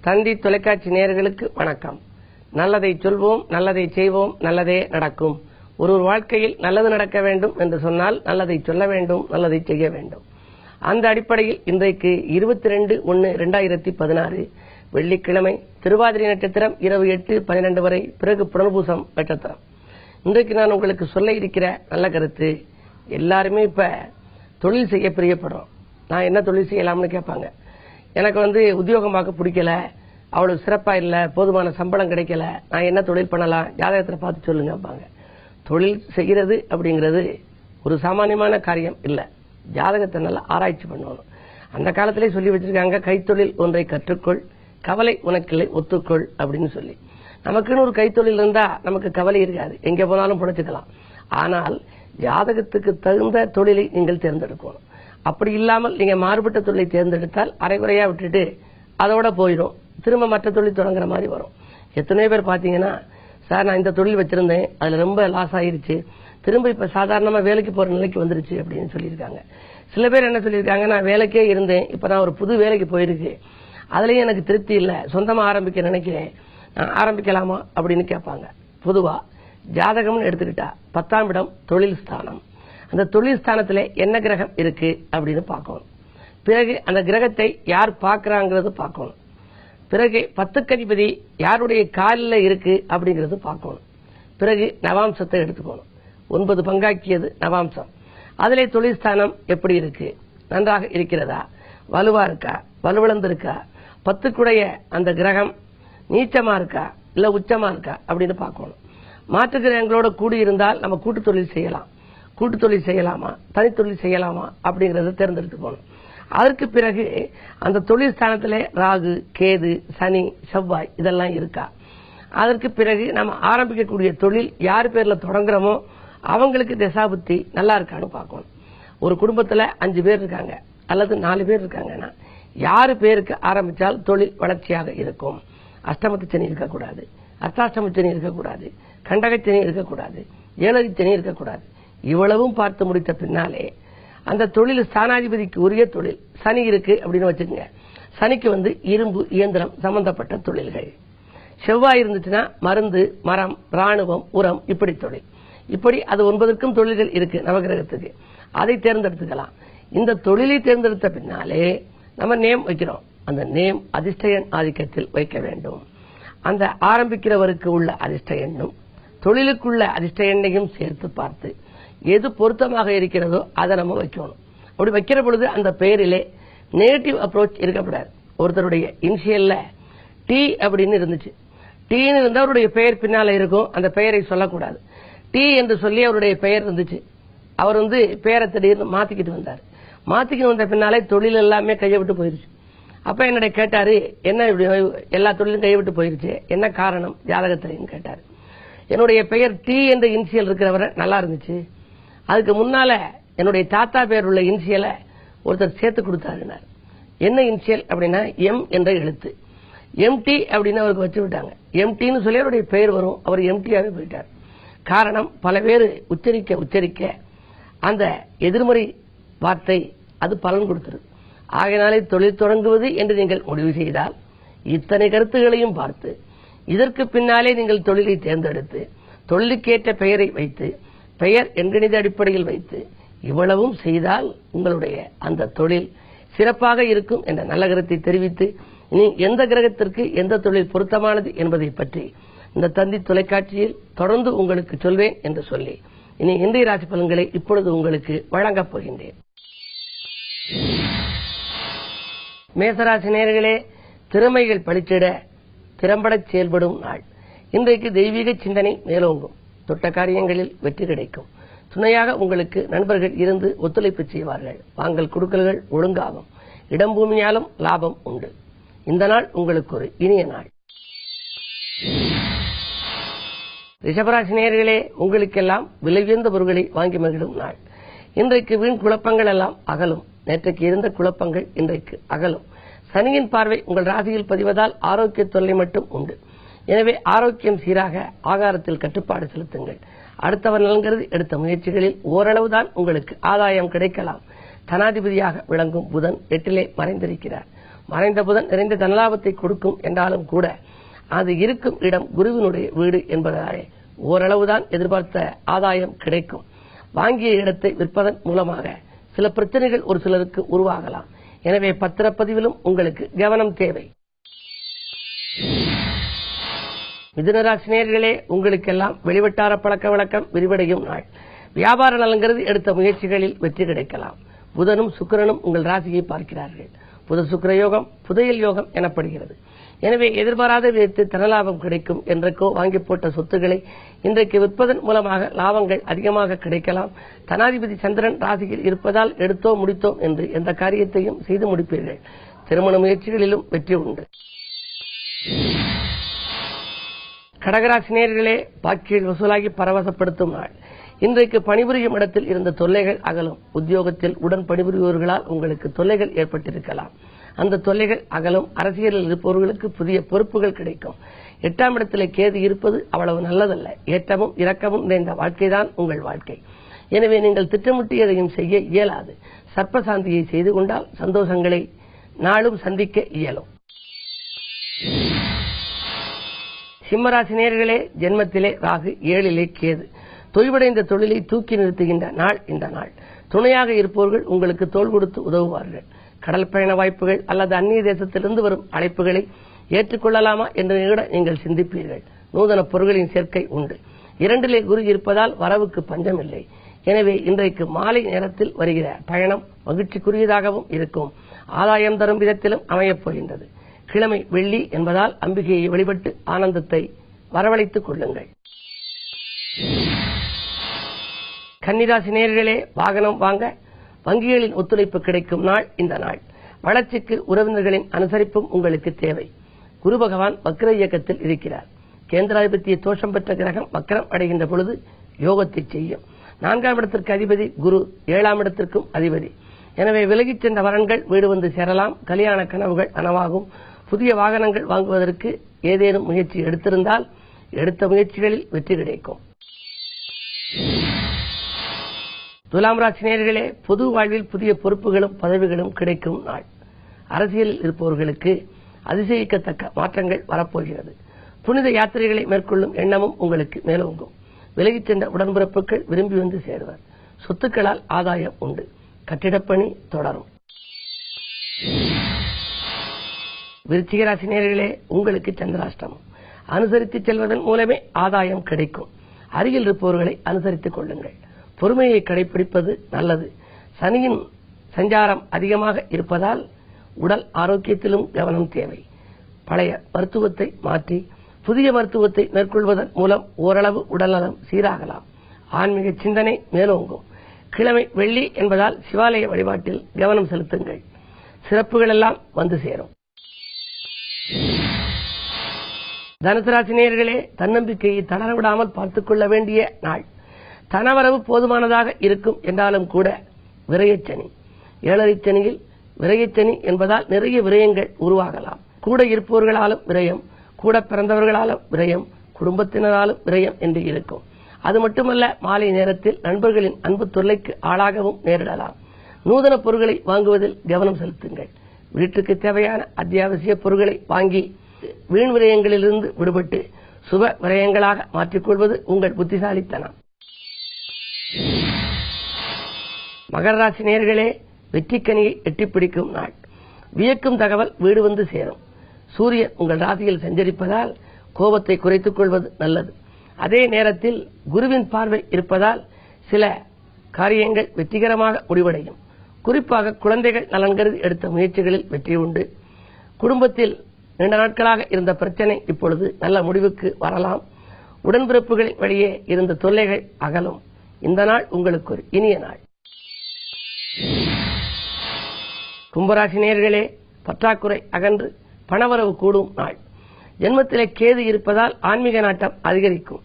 தந்தி தொலைக்காட்சி நேயர்களுக்கு வணக்கம். நல்லதை சொல்வோம், நல்லதை செய்வோம், நல்லதே நடக்கும். ஒரு வாழ்க்கையில் நல்லது நடக்க வேண்டும் என்று சொன்னால் நல்லதை சொல்ல வேண்டும், நல்லதை செய்ய வேண்டும். அந்த அடிப்படையில் இன்றைக்கு 22/1/2016 வெள்ளிக்கிழமை, திருவாதிரை நட்சத்திரம் இரவு 8:12 வரை, பிறகு புனர்பூசம் நட்சத்திரம். இன்றைக்கு நான் உங்களுக்கு சொல்ல இருக்கிற நல்ல கருத்து, எல்லாருமே இப்ப தொழில் செய்ய பிரியப்படுறோம். நான் என்ன தொழில் செய்யலாம்னு கேட்பாங்க. எனக்கு உத்தியோகம் பார்க்க பிடிக்கல, அவ்வளவு சிறப்பா இல்ல, போதுமான சம்பளம் கிடைக்கல, நான் என்ன தொழில் பண்ணலாம், ஜாதகத்தில் பார்த்து சொல்லுங்க. தொழில் செய்கிறது அப்படிங்கிறது ஒரு சாமானியமான காரியம் இல்ல. ஜாதகத்தை நல்லா ஆராய்ச்சி பண்ணணும். அந்த காலத்திலே சொல்லி வச்சிருக்காங்க, கைத்தொழில் ஒன்றை கற்றுக்கொள், கவலை உனக்கில்லை ஒத்துக்கொள் அப்படின்னு சொல்லி. நமக்குன்னு ஒரு கைத்தொழில் இருந்தா நமக்கு கவலை இருக்காது, எங்க போனாலும் பிழைச்சுக்கலாம். ஆனால் ஜாதகத்துக்கு தகுந்த தொழிலை நீங்கள் தேர்ந்தெடுக்கணும். அப்படி இல்லாமல் நீங்க மாறுபட்ட தொழிலை தேர்ந்தெடுத்தால் அரைகுறையா விட்டுட்டு அதோட போயிடும், திரும்ப மற்ற தொழில் தொடங்குற மாதிரி வரும். எத்தனையோ பேர் பாத்தீங்கன்னா, சார் நான் இந்த தொழில் வச்சிருந்தேன், அதுல ரொம்ப லாஸ் ஆயிருச்சு, திரும்ப இப்ப சாதாரணமா வேலைக்கு போற நிலைக்கு வந்துருச்சு அப்படின்னு சொல்லியிருக்காங்க. சில பேர் என்ன சொல்லியிருக்காங்க, நான் வேலைக்கே இருந்தேன், இப்ப நான் ஒரு புது வேலைக்கு போயிருக்கு, அதுலயும் எனக்கு திருப்தி இல்ல, சொந்தமா ஆரம்பிக்க நினைக்கிறேன், நான் ஆரம்பிக்கலாமா அப்படின்னு கேட்பாங்க. பொதுவா ஜாதகம்னு எடுத்துக்கிட்டா 10ஆம் இடம் தொழில் ஸ்தானம். அந்த தொழில் ஸ்தானத்திலே என்ன கிரகம் இருக்கு அப்படின்னு பார்க்கணும். பிறகு அந்த கிரகத்தை யார் பார்க்கறாங்கிறது பார்க்கணும். பிறகு 10க்கு அதிபதி யாருடைய காலில் இருக்கு அப்படிங்கிறது பார்க்கணும். பிறகு நவாம்சத்தை எடுத்துக்கணும். 9 பங்காக்கியது நவாம்சம். அதிலே தொழில் ஸ்தானம் எப்படி இருக்கு, நன்றாக இருக்கிறதா, வலுவா இருக்கா, வலுவிழந்து இருக்கா, 10க்குடைய அந்த கிரகம் நீச்சமா இருக்கா இல்ல உச்சமா இருக்கா அப்படின்னு பார்க்கணும். மாற்று கிரகங்களோட கூடி இருந்தால் நம்ம கூட்டு தொழில் செய்யலாம், கூட்டு தொழில் செய்யலாமா, தனித்தொழில் செய்யலாமா அப்படிங்கறத தேர்ந்தெடுத்துக்கணும். அதற்கு பிறகு அந்த தொழில் ஸ்தானத்திலே ராகு, கேது, சனி, செவ்வாய் இதெல்லாம் இருக்கா. அதற்கு பிறகு நம்ம ஆரம்பிக்கக்கூடிய தொழில் யார் பேர்ல தொடங்குறோமோ அவங்களுக்கு தசாபுத்தி நல்லா இருக்கான்னு பார்க்கணும். ஒரு குடும்பத்துல 5 பேர் இருக்காங்க அல்லது 4 பேர் இருக்காங்கன்னா, யாரு பேருக்கு ஆரம்பிச்சால் தொழில் வளர்ச்சியாக இருக்கும். அஷ்டமத்து சனி இருக்கக்கூடாது, அர்த்தாஷ்டம சனி இருக்கக்கூடாது, கண்டகச்சனி இருக்கக்கூடாது, ஏழரை சனி இருக்கக்கூடாது. இவ்வளவும் பார்த்து முடித்த பின்னாலே அந்த தொழில் ஸ்தானாதிபதிக்கு உரிய தொழில் சனி இருக்கு அப்படின்னு வச்சுக்கோங்க. சனிக்கு இரும்பு, இயந்திரம் சம்பந்தப்பட்ட தொழில்கள். செவ்வாய் இருந்துச்சுன்னா மருந்து, மரம், ராணுவம், உரம், இப்படி தொழில். இப்படி அது 9க்கும் தொழில்கள் இருக்கு நவகிரகத்துக்கு. அதை தேர்ந்தெடுத்துக்கலாம். இந்த தொழிலை தேர்ந்தெடுத்த பின்னாலே நம்ம நேம் வைக்கிறோம். அந்த நேம் அதிர்ஷ்ட எண் ஆதிக்கத்தில் வைக்க வேண்டும். அந்த ஆரம்பிக்கிறவருக்கு உள்ள அதிர்ஷ்ட எண்ணும் தொழிலுக்குள்ள அதிர்ஷ்ட எண்ணையும் சேர்த்து பார்த்து எது பொருத்தமாக இருக்கிறதோ அதை நம்ம வைக்கணும். அப்படி வைக்கிற பொழுது அந்த பெயரிலே நெகட்டிவ் அப்ரோச் இருக்கக்கூடாது. ஒருத்தருடைய இனிஷியல்ல டி அப்படின்னு இருந்துச்சு, டீன்னு இருந்தா அவருடைய பெயர் பின்னால இருக்கும், அந்த பெயரை சொல்லக்கூடாது. டி என்று சொல்லி அவருடைய பெயர் இருந்துச்சு, அவர் பெயரை திடீர்னு மாத்திக்கிட்டு வந்தார். மாத்திக்கிட்டு வந்த பின்னாலே தொழில் எல்லாமே கையை விட்டு போயிருச்சு. அப்ப என்னுடைய கேட்டாரு, என்ன எல்லா தொழிலும் கையை விட்டு போயிருச்சு, என்ன காரணம் ஜாதகத்திலையும் கேட்டாரு. என்னுடைய பெயர் டி என்ற இனிஷியல் இருக்கிறவரை நல்லா இருந்துச்சு, அதுக்கு முன்னால என்னுடைய தாத்தா பேர் உள்ள இனிஷியலை ஒருத்தர் சேர்த்து கொடுத்தாருனார். என்ன இனிஷியல் அப்படின்னா எம் என்ற எழுத்து. எம்டி அப்படின்னு அவருக்கு வச்சு விட்டாங்க. எம்டின்னு சொல்லி அவருடைய பெயர் வரும், அவர் எம்டியாவே போயிட்டார். காரணம், பல பேர் உச்சரிக்க உச்சரிக்க அந்த எதிர்மறை வார்த்தை அது பலன் கொடுத்துரு. ஆகையினாலே தொழில் தொடங்குவது என்று நீங்கள் முடிவு செய்தால் இத்தனை கருத்துகளையும் பார்த்து இதற்கு பின்னாலே நீங்கள் தொழிலை தேர்ந்தெடுத்து தொழிலுக்கேற்ற பெயரை வைத்து பெயர் எண்கணித அடிப்படையில் வைத்து இவ்வளவும் செய்தால் உங்களுடைய அந்த தொழில் சிறப்பாக இருக்கும் என்ற நல்ல கருத்தை தெரிவித்து, இனி எந்த கிரகத்திற்கு எந்த தொழில் பொருத்தமானது என்பதை பற்றி இந்த தந்தி தொலைக்காட்சியில் தொடர்ந்து உங்களுக்கு சொல்வேன் என்று சொல்லி இனி இன்றைய ராசி பலன்களை இப்பொழுது உங்களுக்கு வழங்கப் போகின்றேன். மேசராசி நேயர்களே, திறமைகள் பளிச்சிட திறம்பட செயல்படும் நாள். இன்றைக்கு தெய்வீக சிந்தனை மேலோங்கும். தொட்ட காரியங்களில் வெற்றி கிடைக்கும். துணையாக உங்களுக்கு நண்பர்கள் இருந்து ஒத்துழைப்பு செய்வார்கள். வாங்கல் கொடுக்கல்கள் ஒழுங்காகும். இடம் பூமியாலும் லாபம் உண்டு. இந்த நாள் உங்களுக்கு ஒரு இனிய நாள். ரிஷபராசி நேயர்களே, உங்களுக்கெல்லாம் விலை உயர்ந்த பொருட்களை வாங்கி மகிழும் நாள். இன்றைக்கு வீண் குழப்பங்கள் எல்லாம் அகலும். நேற்றைக்கு இருந்த குழப்பங்கள் இன்றைக்கு அகலும். சனியின் பார்வை உங்கள் ராசியில் பதிவதால் ஆரோக்கிய தொல்லை மட்டும் உண்டு. எனவே ஆரோக்கியம் சீராக, ஆகாரத்தில் கட்டுப்பாடு செலுத்துங்கள். அடுத்தவர் நலன்கிறது எடுத்த முயற்சிகளில் ஓரளவுதான் உங்களுக்கு ஆதாயம் கிடைக்கலாம். தனாதிபதியாக விளங்கும் புதன் 8லே மறைந்திருக்கிறார். மறைந்த புதன் நிறைந்த தனலாபத்தை கொடுக்கும் என்றாலும் கூட அது இருக்கும் இடம் குருவினுடைய வீடு என்பதாலே ஓரளவுதான் எதிர்பார்த்த ஆதாயம் கிடைக்கும். வாங்கிய இடத்தை விற்பதன் மூலமாக சில பிரச்சனைகள் ஒரு சிலருக்கு உருவாகலாம். எனவே பத்திரப்பதிவிலும் உங்களுக்கு கவனம் தேவை. மிதுனராசி நேயர்களே, உங்களுக்கெல்லாம் வெளிவட்டார பழக்க வழக்கம் விரிவடையும் நாள். வியாபார நலங்கிறது எடுத்த முயற்சிகளில் வெற்றி கிடைக்கலாம். புதனும் சுக்கிரனும் உங்கள் ராசியை பார்க்கிறார்கள். புத சுக்கிர யோகம் புதையல் யோகம் எனப்படுகிறது. எனவே எதிர்பாராத விதத்தில் தனலாபம் கிடைக்கும். என்றைக்கோ வாங்கி போட்ட சொத்துக்களை இன்றைக்கு விற்பதன் மூலமாக லாபங்கள் அதிகமாக கிடைக்கலாம். தனாதிபதி சந்திரன் ராசியில் இருப்பதால் எடுத்தோ முடித்தோம் என்று எந்த காரியத்தையும் செய்து முடிப்பீர்கள். திருமண முயற்சிகளிலும் வெற்றி உண்டு. கடகராசி நேயர்களே, பாக்கியில் வசூலாகி பரவசப்படுத்தும் நாள். இன்றைக்கு பணிபுரியும் இடத்தில் இருந்த தொல்லைகள் அகலும். உத்தியோகத்தில் உடன் பணிபுரிபவர்களால் உங்களுக்கு தொல்லைகள் ஏற்பட்டிருக்கலாம். அந்த தொல்லைகள் அகலும். அரசியலில் இருப்பவர்களுக்கு புதிய பொறுப்புகள் கிடைக்கும். 8ஆம் இடத்திலே கேது இருப்பது அவ்வளவு நல்லதல்ல. ஏற்றமும் இரக்கமும் நிறைந்த வாழ்க்கைதான் உங்கள் வாழ்க்கை. எனவே நீங்கள் திட்டமிட்டு எதையும் செய்ய இயலாது. சர்ப்பசாந்தியை செய்து கொண்டால் சந்தோஷங்களை நாளும் சந்திக்க இயலும். சிம்மராசி நேயர்களே, ஜென்மத்திலே ராகு 7லே கேது. தொய்வடைந்த தொழிலை தூக்கி நிறுத்துகின்ற நாள் இந்த நாள். துணையாக இருப்பவர்கள் உங்களுக்கு தோள் கொடுத்து உதவுவார்கள். கடல் பயண வாய்ப்புகள் அல்லது அந்நிய தேசத்திலிருந்து வரும் அழைப்புகளை ஏற்றுக்கொள்ளலாமா என்று நீங்கள் சிந்திப்பீர்கள். நூதன பொருட்களின் சேர்க்கை உண்டு. 2லே குரு இருப்பதால் வரவுக்கு பஞ்சமில்லை. எனவே இன்றைக்கு மாலை நேரத்தில் வருகிற பயணம் மகிழ்ச்சிக்குரியதாகவும் இருக்கும். ஆதாயம் தரும் விதத்திலும் அமையப் போகின்றது. கிழமை வெள்ளி என்பதால் அம்பிகையை வழிபட்டு ஆனந்தத்தை வரவழைத்துக் கொள்ளுங்கள். கன்னிராசி நேயர்களே, வாகனம் வாங்க வங்கிகளின் ஒத்துழைப்பு கிடைக்கும் நாள் இந்த நாள். வளர்ச்சிக்கு உறவினர்களின் அனுசரிப்பும் உங்களுக்கு தேவை. குரு பகவான் வக்ர இயக்கத்தில் இருக்கிறார். கேந்திராதிபத்திய தோஷம் பெற்ற கிரகம் வக்ரம் அடைகின்ற பொழுது யோகத்தை செய்யும். 4ஆம் இடத்திற்கு அதிபதி குரு, 7ஆம் இடத்திற்கும் அதிபதி. எனவே விலகிச் சென்ற வரன்கள் வீடு வந்து சேரலாம். கல்யாண கனவுகள் நனவாகும். புதிய வாகனங்கள் வாங்குவதற்கு ஏதேனும் முயற்சி எடுத்திருந்தால் எடுத்த முயற்சிகளில் வெற்றி கிடைக்கும். துலாம் ராசி நேயர்களே, பொது வாழ்வில் புதிய பொறுப்புகளும் பதவிகளும் கிடைக்கும் நாள். அரசியலில் இருப்பவர்களுக்கு அதிசயிக்கத்தக்க மாற்றங்கள் வரப்போகிறது. புனித யாத்திரைகளை மேற்கொள்ளும் எண்ணமும் உங்களுக்கு மேலோங்கும். விலகிச் சென்ற உடன்பிறப்புகள் விரும்பி வந்து சேருவர். சொத்துக்களால் ஆதாயம் உண்டு. கட்டிடப்பணி தொடரும். விருச்சிக ராசி நேயர்களே, உங்களுக்கு சந்திராஷ்டமம். அனுசரித்து செல்வதன் மூலமே ஆதாயம் கிடைக்கும். அருகில் இருப்பவர்களை அனுசரித்துக் கொள்ளுங்கள். பொறுமையை கடைபிடிப்பது நல்லது. சனியின் சஞ்சாரம் அதிகமாக இருப்பதால் உடல் ஆரோக்கியத்திலும் கவனம் தேவை. பழைய மருத்துவத்தை மாற்றி புதிய மருத்துவத்தை மேற்கொள்வதன் மூலம் ஓரளவு உடல்நலம் சீராகலாம். ஆன்மீக சிந்தனை மேலோங்கும். கிழமை வெள்ளி என்பதால் சிவாலய வழிபாட்டில் கவனம் செலுத்துங்கள். சிறப்புகள் எல்லாம் வந்து சேரும். தனுசு ராசி நேயர்களே, தன்னம்பிக்கையை தளர விடாமல் பார்த்துக் கொள்ள வேண்டிய நாள். தனவரவு போதுமானதாக இருக்கும் என்றாலும் கூட விரயச்சனி, 7ரை சனியில் விரயச்சனி என்பதால் நிறைய விரயங்கள் உருவாகலாம். கூட இருப்பவர்களாலும் விரயம், கூட பிறந்தவர்களாலும் விரயம், குடும்பத்தினராலும் விரயம் என்று இருக்கும். அது மட்டுமல்ல, மாலை நேரத்தில் நண்பர்களின் அன்பு தொல்லைக்கு ஆளாகவும் நேரிடலாம். நூதன பொருட்களை வாங்குவதில் கவனம் செலுத்துங்கள். வீட்டுக்கு தேவையான அத்தியாவசிய பொருட்களை வாங்கி வீண் விரயங்களிலிருந்து விடுபட்டு சுப விரயங்களாக மாற்றிக்கொள்வது உங்கள் புத்திசாலித்தனம். மகர ராசி நேயர்களே, வெற்றிக்கனியை எட்டிப்பிடிக்கும் நாள். வியக்கும் தகவல் வீடு வந்து சேரும். சூரியன் உங்கள் ராசியில் சஞ்சரிப்பதால் கோபத்தை குறைத்துக் கொள்வது நல்லது. அதே நேரத்தில் குருவின் பார்வை இருப்பதால் சில காரியங்கள் வெற்றிகரமாக முடிவடையும். குறிப்பாக குழந்தைகள் நலன் கருதி எடுத்த முயற்சிகளில் வெற்றி உண்டு. குடும்பத்தில் நீண்ட நாட்களாக இருந்த பிரச்சனை இப்பொழுது நல்ல முடிவுக்கு வரலாம். உடன்பிறப்புகளின் வழியே இருந்த தொல்லைகள் அகலும். இந்த நாள் உங்களுக்கு ஒரு இனிய நாள். கும்பராசி நேயர்களே, பற்றாக்குறை அகன்று பணவரவு கூடும் நாள். ஜென்மத்திலே கேது இருப்பதால் ஆன்மீக நாட்டம் அதிகரிக்கும்.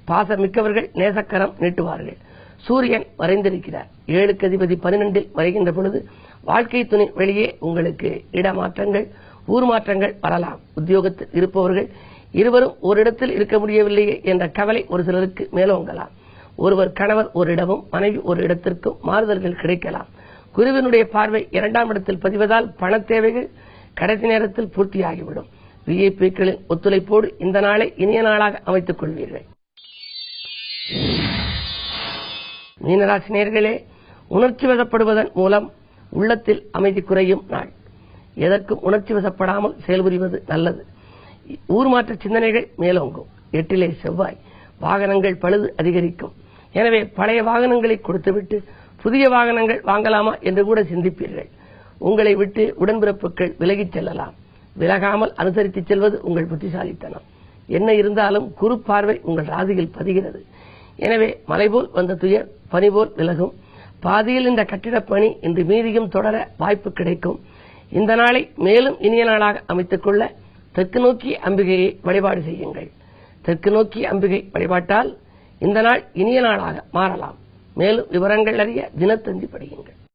பாசமிக்கவர்கள் நேசக்கரம் நீட்டுவார்கள். சூரியன் மறைந்திருக்கிறார். 7க்கு அதிபதி 12இல் வருகின்ற பொழுது வாழ்க்கை துணை வெளியே உங்களுக்கு இடமாற்றங்கள், ஊர் மாற்றங்கள் வரலாம். உத்தியோகத்தில் இருப்பவர்கள் இருவரும் ஒரு இடத்தில் இருக்க முடியவில்லையே என்ற கவலை ஒரு சிலருக்கு மேலோங்கலாம். ஒருவர் கணவர் ஒரு இடமும் மனைவி ஒரு இடத்திற்கும் மாறுதல்கள் கிடைக்கலாம். குருவினுடைய பார்வை 2ஆம் இடத்தில் பதிவதால் பண தேவைகள் கடைசி நேரத்தில் பூர்த்தியாகிவிடும். விஐபிக்களின் ஒத்துழைப்போடு இந்த நாளை இனிய நாளாக அமைத்துக் கொள்வீர்கள். மீனராசி நேயர்களே, உணர்ச்சி வசப்படுவதன் மூலம் உள்ளத்தில் அமைதி குறையும் நாள். எதற்கும் உணர்ச்சி வசப்படாமல் செயல்புரிவது நல்லது. ஊர் மாற்ற சிந்தனைகள் மேலோங்கும். 8 செவ்வாய். வாகனங்கள் பழுது அதிகரிக்கும். எனவே பழைய வாகனங்களை கொடுத்துவிட்டு புதிய வாகனங்கள் வாங்கலாமா என்று கூட சிந்திப்பீர்கள். உங்களை விட்டு உடன்பிறப்புகள் விலகிச் செல்லலாம். விலகாமல் அனுசரித்து செல்வது உங்கள் புத்திசாலித்தனம். என்ன இருந்தாலும் குறு பார்வை உங்கள் ராசியில் பதிகிறது. எனவே மலை போல் வந்த துயர் பனி போல் விலகும். பாதியில் இந்த கட்டிடப் பணி இன்று மீதியும் தொடர வாய்ப்பு கிடைக்கும். இந்த நாளை மேலும் இனிய நாளாக அமைத்துக் கொள்ள தெற்கு நோக்கிய அம்பிகையை வழிபாடு செய்யுங்கள். தெற்கு நோக்கிய அம்பிகை வழிபாட்டால் இந்த நாள் இனிய நாளாக மாறலாம். மேலும் விவரங்கள் அறிய தினத்தந்தி படியுங்கள்.